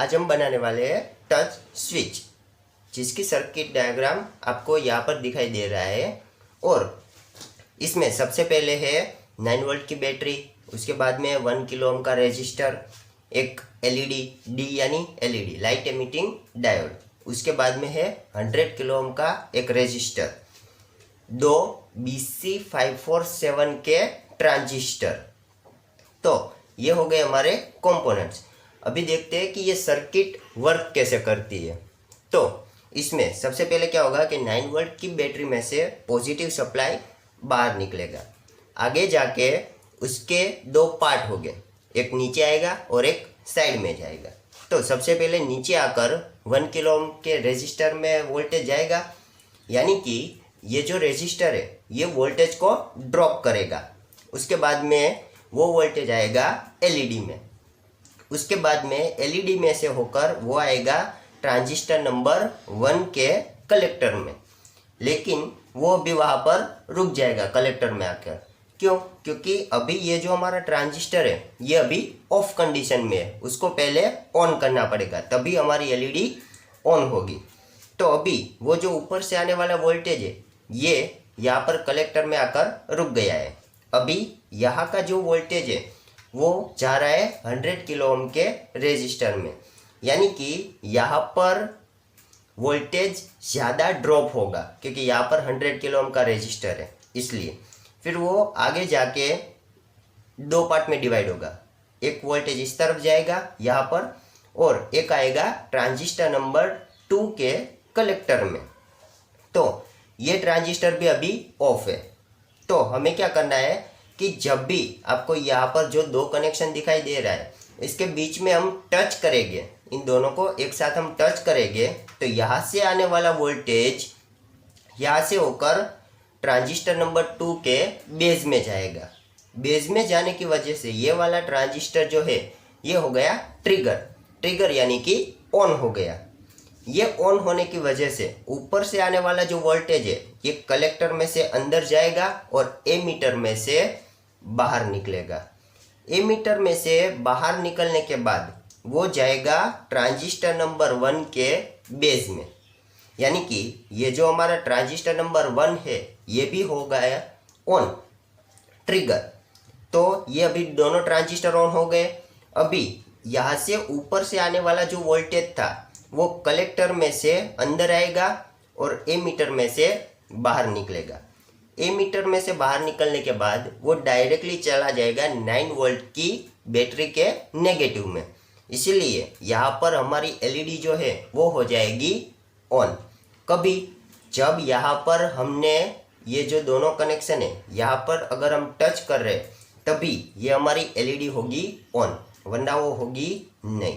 आज हम बनाने वाले हैं टच स्विच, जिसकी सर्किट डायग्राम आपको यहाँ पर दिखाई दे रहा है। और इसमें सबसे पहले है 9 वोल्ट की बैटरी, उसके बाद में 1 किलो ओम का रेजिस्टर, एक एलईडी डी यानी एलईडी लाइट एमिटिंग डायोड, उसके बाद में है 100 किलो ओम का एक रेजिस्टर, दो BC547 के ट्रांजिस्टर। तो ये हो गए हमारे कंपोनेंट्स। अभी देखते हैं कि ये सर्किट वर्क कैसे करती है। तो इसमें सबसे पहले क्या होगा कि 9 वोल्ट की बैटरी में से पॉजिटिव सप्लाई बाहर निकलेगा। आगे जाके उसके दो पार्ट हो गए, एक नीचे आएगा और एक साइड में जाएगा। तो सबसे पहले नीचे आकर 1 किलो ओम के रेजिस्टर में वोल्टेज जाएगा, यानी कि ये जो रेजिस्टर है ये वोल्टेज को ड्रॉप करेगा। उसके बाद में वो वोल्टेज आएगा एलईडी में, उसके बाद में एलईडी में से होकर वो आएगा ट्रांजिस्टर नंबर 1 के कलेक्टर में। लेकिन वो भी वहाँ पर रुक जाएगा कलेक्टर में आकर। क्यों? क्योंकि अभी ये जो हमारा ट्रांजिस्टर है ये अभी ऑफ कंडीशन में है, उसको पहले ऑन करना पड़ेगा, तभी हमारी एलईडी ऑन होगी। तो अभी वो जो ऊपर से आने वाला वोल्टेज है ये यहाँ पर कलेक्टर में आकर रुक गया है। अभी यहाँ का जो वोल्टेज है वो जा रहा है 100 किलो ओम के रेजिस्टर में, यानी कि यहाँ पर वोल्टेज ज़्यादा ड्रॉप होगा क्योंकि यहाँ पर 100 किलो ओम का रेजिस्टर है, इसलिए फिर वो आगे जाके दो पार्ट में डिवाइड होगा। एक वोल्टेज इस तरफ जाएगा यहाँ पर और एक आएगा ट्रांजिस्टर नंबर 2 के कलेक्टर में। तो ये ट्रांजिस्टर भी अभी ऑफ है। तो हमें क्या करना है कि जब भी आपको यहाँ पर जो दो कनेक्शन दिखाई दे रहा है इसके बीच में हम टच करेंगे, इन दोनों को एक साथ हम टच करेंगे, तो यहाँ से आने वाला वोल्टेज यहाँ से होकर ट्रांजिस्टर नंबर 2 के बेस में जाएगा। बेस में जाने की वजह से ये वाला ट्रांजिस्टर जो है ये हो गया ट्रिगर यानी कि ऑन हो गया। ये ऑन होने की वजह से ऊपर से आने वाला जो वोल्टेज है ये कलेक्टर में से अंदर जाएगा और एमीटर में से बाहर निकलेगा। एमीटर में से बाहर निकलने के बाद वो जाएगा ट्रांजिस्टर नंबर 1 के बेस में, यानी कि ये जो हमारा ट्रांजिस्टर नंबर 1 है ये भी हो गया ऑन ट्रिगर। तो ये अभी दोनों ट्रांजिस्टर ऑन हो गए। अभी यहाँ से ऊपर से आने वाला जो वोल्टेज था वो कलेक्टर में से अंदर आएगा और एमीटर में से बाहर निकलेगा। एमीटर में से बाहर निकलने के बाद वो डायरेक्टली चला जाएगा 9 वोल्ट की बैटरी के नेगेटिव में, इसीलिए यहाँ पर हमारी एलईडी जो है वो हो जाएगी ऑन। कभी जब यहाँ पर हमने ये जो दोनों कनेक्शन है यहाँ पर अगर हम टच कर रहे हैं तभी ये हमारी एलईडी होगी ऑन, वरना वो होगी नहीं।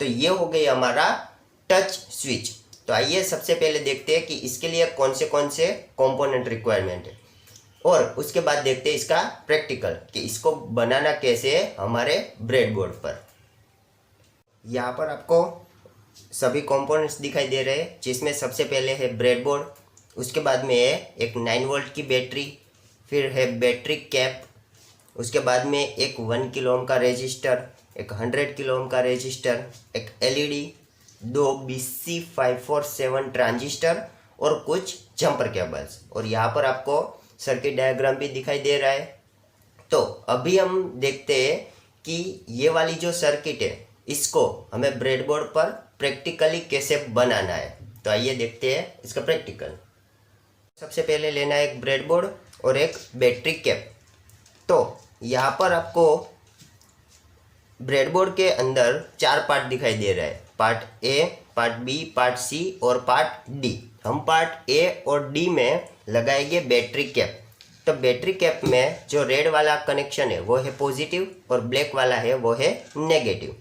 तो ये हो गई हमारा टच स्विच। तो आइए सबसे पहले देखते हैं कि इसके लिए कौन से कंपोनेंट रिक्वायरमेंट है, और उसके बाद देखते हैं इसका प्रैक्टिकल कि इसको बनाना कैसे है हमारे ब्रेडबोर्ड पर। यहाँ पर आपको सभी कंपोनेंट्स दिखाई दे रहे हैं, जिसमें सबसे पहले है ब्रेडबोर्ड, उसके बाद में है एक 9 वोल्ट की बैटरी, फिर है बैटरी कैप, उसके बाद में एक 1 किलो ओम का रेजिस्टर, एक 100 किलो ओम का रेजिस्टर, एक एलईडी, दो BC547 ट्रांजिस्टर और कुछ जंपर केबल्स। और यहाँ पर आपको सर्किट डायग्राम भी दिखाई दे रहा है। तो अभी हम देखते हैं कि ये वाली जो सर्किट है इसको हमें ब्रेडबोर्ड पर प्रैक्टिकली कैसे बनाना है। तो आइए देखते हैं इसका प्रैक्टिकल। सबसे पहले लेना है एक ब्रेडबोर्ड और एक बैटरी कैप। तो यहाँ पर आपको ब्रेडबोर्ड के अंदर 4 पार्ट दिखाई दे रहा है, part A, part B, part C और पार्ट डी। हम पार्ट ए और डी में लगाएंगे बैटरी कैप। तो बैटरी कैप में जो रेड वाला कनेक्शन है वो है पॉजिटिव और ब्लैक वाला है वो है नेगेटिव।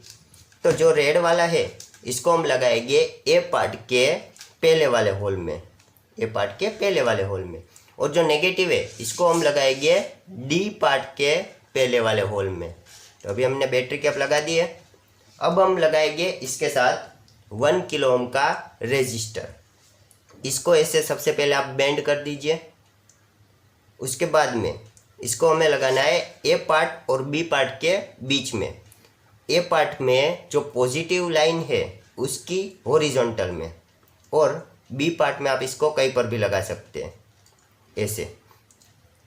तो जो रेड वाला है इसको हम लगाएंगे ए पार्ट के पहले वाले होल में, ए पार्ट के पहले वाले होल में, और जो नेगेटिव है इसको हम लगाएंगे डी पार्ट के पहले वाले होल में। तो अभी हमने बैटरी कैप लगा दी है। अब हम लगाएंगे इसके साथ 1 किलो ओम का रेजिस्टर। इसको ऐसे सबसे पहले आप बेंड कर दीजिए। उसके बाद में इसको हमें लगाना है ए पार्ट और बी पार्ट के बीच में। ए पार्ट में जो पॉजिटिव लाइन है उसकी हॉरिजॉन्टल में, और बी पार्ट में आप इसको कहीं पर भी लगा सकते हैं ऐसे।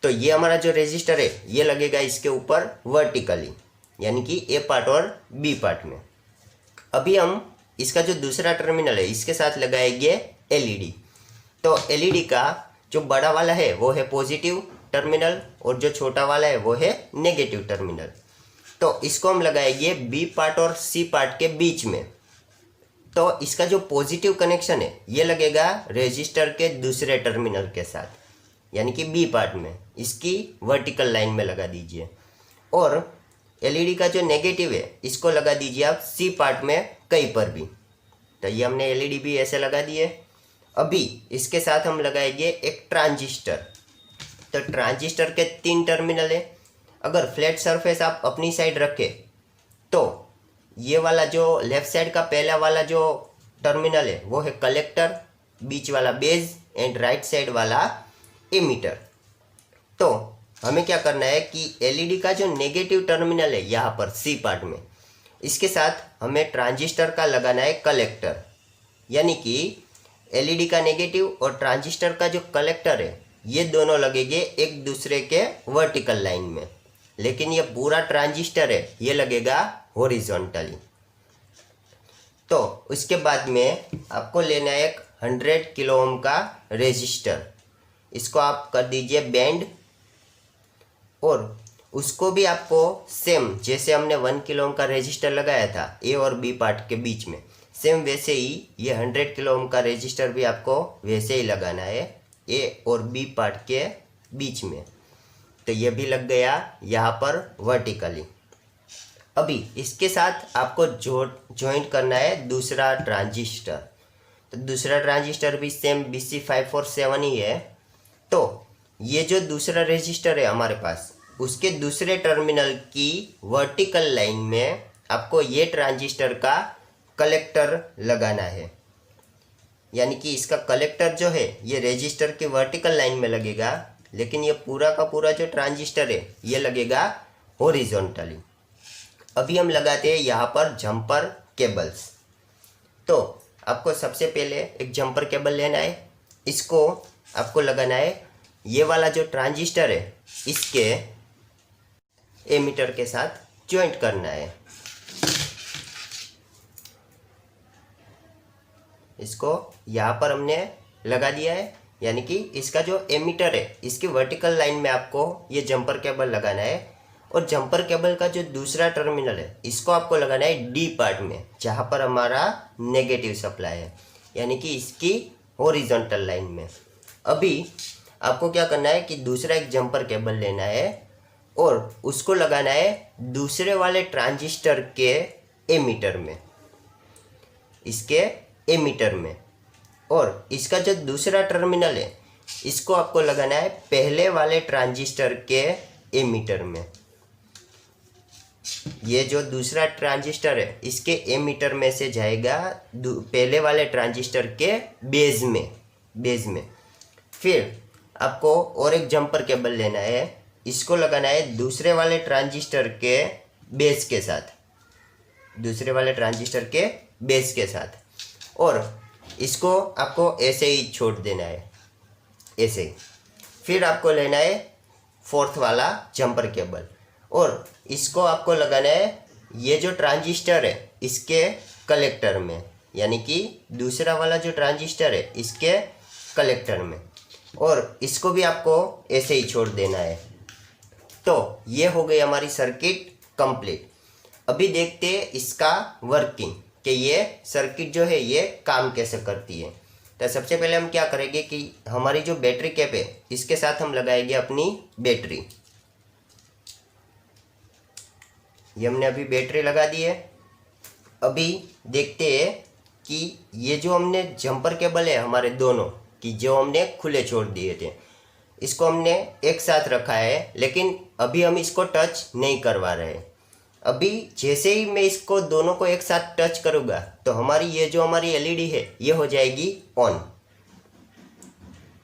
तो ये हमारा जो रेजिस्टर है ये लगेगा इसके ऊपर वर्टिकली, यानी कि ए पार्ट और बी पार्ट में। अभी हम इसका जो दूसरा टर्मिनल है इसके साथ लगाएंगे एलईडी। तो एलईडी का जो बड़ा वाला है वो है पॉजिटिव टर्मिनल और जो छोटा वाला है वो है नेगेटिव टर्मिनल। तो इसको हम लगाएंगे बी पार्ट और सी पार्ट के बीच में। तो इसका जो पॉजिटिव कनेक्शन है ये लगेगा रेजिस्टर के दूसरे टर्मिनल के साथ, यानी कि बी पार्ट में, इसकी वर्टिकल लाइन में लगा दीजिए। और एलईडी का जो नेगेटिव है इसको लगा दीजिए आप सी पार्ट में कहीं पर भी। तो ये हमने एलईडी भी ऐसे लगा दिए। अभी इसके साथ हम लगाएंगे एक ट्रांजिस्टर। तो ट्रांजिस्टर के 3 टर्मिनल है। अगर फ्लैट सरफेस आप अपनी साइड रखें तो ये वाला जो लेफ्ट साइड का पहला वाला जो टर्मिनल है वो है कलेक्टर, बीच वाला बेस एंड राइट साइड वाला एमीटर। तो हमें क्या करना है कि एलईडी का जो नेगेटिव टर्मिनल है यहाँ पर सी पार्ट में, इसके साथ हमें ट्रांजिस्टर का लगाना है कलेक्टर, यानी कि एलईडी का नेगेटिव और ट्रांजिस्टर का जो कलेक्टर है ये दोनों लगेंगे एक दूसरे के वर्टिकल लाइन में, लेकिन ये पूरा ट्रांजिस्टर है ये लगेगा हॉरिजॉन्टली। तो उसके बाद में आपको लेना है एक 100 किलो ओम का रेजिस्टर। इसको आप कर दीजिए बेंड, और उसको भी आपको सेम जैसे हमने 1 किलो ओम का रेजिस्टर लगाया था ए और बी पार्ट के बीच में, सेम वैसे ही ये 100 किलो ओम का रेजिस्टर भी आपको वैसे ही लगाना है ए और बी पार्ट के बीच में। तो ये भी लग गया यहाँ पर वर्टिकली। अभी इसके साथ आपको जॉइंट करना है दूसरा ट्रांजिस्टर। तो दूसरा ट्रांजिस्टर भी सेम BC547 ही है। तो ये जो दूसरा रेजिस्टर है हमारे पास, उसके दूसरे टर्मिनल की वर्टिकल लाइन में आपको ये ट्रांजिस्टर का कलेक्टर लगाना है, यानी कि इसका कलेक्टर जो है ये रेजिस्टर की वर्टिकल लाइन में लगेगा, लेकिन ये पूरा का पूरा जो ट्रांजिस्टर है ये लगेगा हॉरिजॉन्टली। अभी हम लगाते हैं यहाँ पर जंपर केबल्स। तो आपको सबसे पहले एक जंपर केबल लेना है। इसको आपको लगाना है ये वाला जो ट्रांजिस्टर है इसके एमीटर के साथ जॉइंट करना है। इसको यहाँ पर हमने लगा दिया है, यानी कि इसका जो एमीटर है इसकी वर्टिकल लाइन में आपको ये जंपर केबल लगाना है। और जंपर केबल का जो दूसरा टर्मिनल है इसको आपको लगाना है डी पार्ट में, जहाँ पर हमारा नेगेटिव सप्लाई है, यानी कि इसकी हॉरिजॉन्टल लाइन में। अभी आपको क्या करना है कि दूसरा एक जंपर केबल लेना है और उसको लगाना है दूसरे वाले ट्रांजिस्टर के एमीटर में, इसके एमीटर में। और इसका जो दूसरा टर्मिनल है इसको आपको लगाना है पहले वाले ट्रांजिस्टर के एमीटर में। ये जो दूसरा ट्रांजिस्टर है इसके एमीटर में से जाएगा पहले वाले ट्रांजिस्टर के बेस में। फिर आपको और एक जंपर केबल लेना है, इसको लगाना है दूसरे वाले ट्रांजिस्टर के बेस के साथ, दूसरे वाले ट्रांजिस्टर के बेस के साथ। और इसको आपको ऐसे ही छोड़ देना है, ऐसे ही। फिर आपको लेना है फोर्थ वाला जंपर केबल और इसको आपको लगाना है ये जो ट्रांजिस्टर है इसके कलेक्टर में, यानी कि दूसरा वाला जो ट्रांजिस्टर है इसके कलेक्टर में, और इसको भी आपको ऐसे ही छोड़ देना है। तो ये हो गई हमारी सर्किट कंप्लीट। अभी देखते हैं इसका वर्किंग, कि ये सर्किट जो है ये काम कैसे करती है। तो सबसे पहले हम क्या करेंगे कि हमारी जो बैटरी कैप है इसके साथ हम लगाएंगे अपनी बैटरी। ये हमने अभी बैटरी लगा दी है। अभी देखते हैं कि ये जो हमने जंपर केबल है हमारे दोनों कि जो हमने खुले छोड़ दिए थे, इसको हमने एक साथ रखा है, लेकिन अभी हम इसको टच नहीं करवा रहे। अभी जैसे ही मैं इसको दोनों को एक साथ टच करूँगा तो हमारी ये जो हमारी एलईडी है ये हो जाएगी ऑन।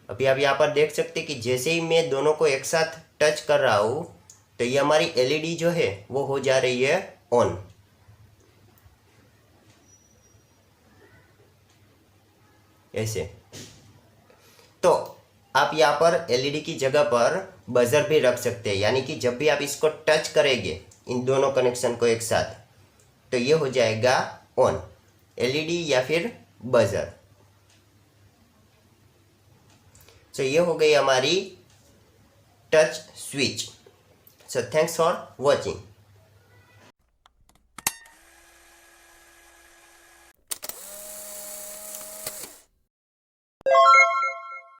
अभी आप यहाँ पर देख सकते हैं कि जैसे ही मैं दोनों को एक साथ टच कर रहा हूँ तो ये हमारी एलईडी जो है वो हो जा रही है ऑन। ऐसे। तो आप यहाँ पर एलईडी की जगह पर बजर भी रख सकते हैं, यानी कि जब भी आप इसको टच करेंगे इन दोनों कनेक्शन को एक साथ, तो ये हो जाएगा ऑन, एलईडी या फिर बजर। सो ये हो गई हमारी touch switch. So thanks for watching.